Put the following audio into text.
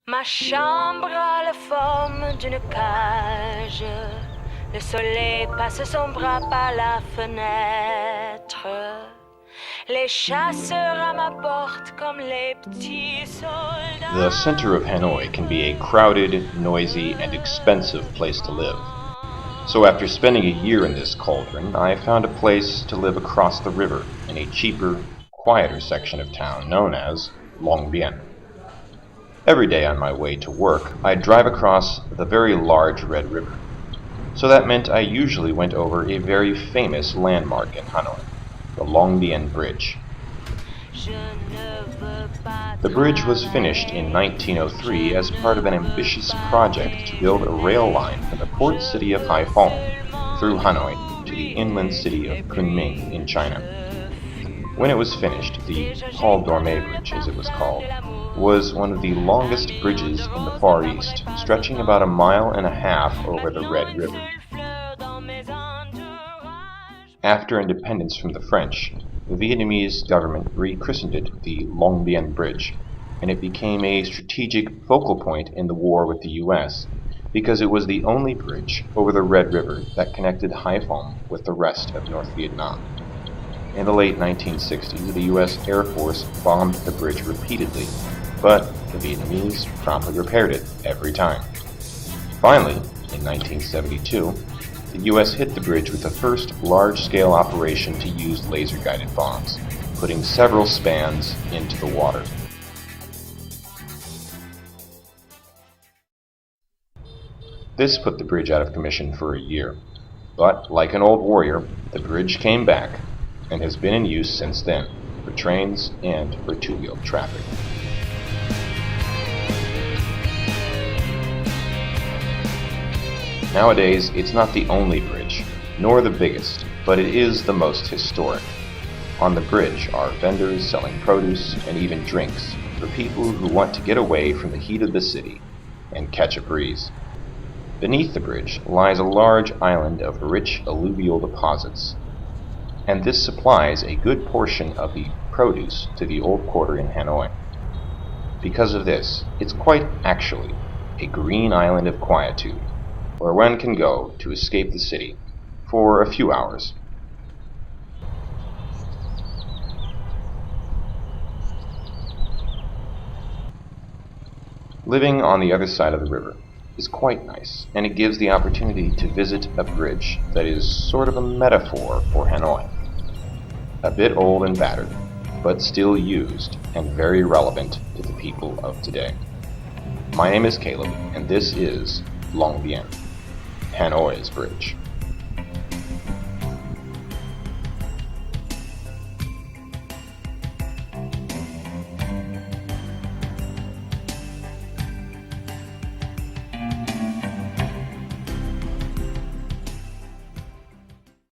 Ma chambre a la forme d'une cage. Le soleil passe son bras par la fenêtre. Les chasseurs à ma porte comme les petits soldats. The center of Hanoi can be a crowded, noisy, and expensive place to live. So after spending a year in this cauldron, I found a place to live across the river in a cheaper, quieter section of town known as Long Bien. Every day on my way to work, I'd drive across the very large Red River. So that meant I usually went over a very famous landmark in Hanoi, the Long Bien Bridge. The bridge was finished in 1903 as part of an ambitious project to build a rail line from the port city of Haiphong through Hanoi to the inland city of Kunming in China. When it was finished, the Paul Dorme Bridge, as it was called, was one of the longest bridges in the Far East, stretching about 1.5 miles over the Red River. After independence from the French, the Vietnamese government rechristened it the Long Bien Bridge, and it became a strategic focal point in the war with the U.S. because it was the only bridge over the Red River that connected Haiphong with the rest of North Vietnam. In the late 1960s, the U.S. Air Force bombed the bridge repeatedly, but the Vietnamese promptly repaired it every time. Finally, in 1972, the U.S. hit the bridge with the first large-scale operation to use laser-guided bombs, putting several spans into the water. This put the bridge out of commission for a year, but like an old warrior, the bridge came back and has been in use since then, for trains and for two-wheeled traffic. Nowadays, it's not the only bridge, nor the biggest, but it is the most historic. On the bridge are vendors selling produce and even drinks for people who want to get away from the heat of the city and catch a breeze. Beneath the bridge lies a large island of rich alluvial deposits, and this supplies a good portion of the produce to the old quarter in Hanoi. Because of this, it's quite actually a green island of quietude, where one can go to escape the city for a few hours. Living on the other side of the river is quite nice, and it gives the opportunity to visit a bridge that is sort of a metaphor for Hanoi. A bit old and battered, but still used and very relevant to the people of today. My name is Caleb, and this is Long Bien, Hanoi's bridge.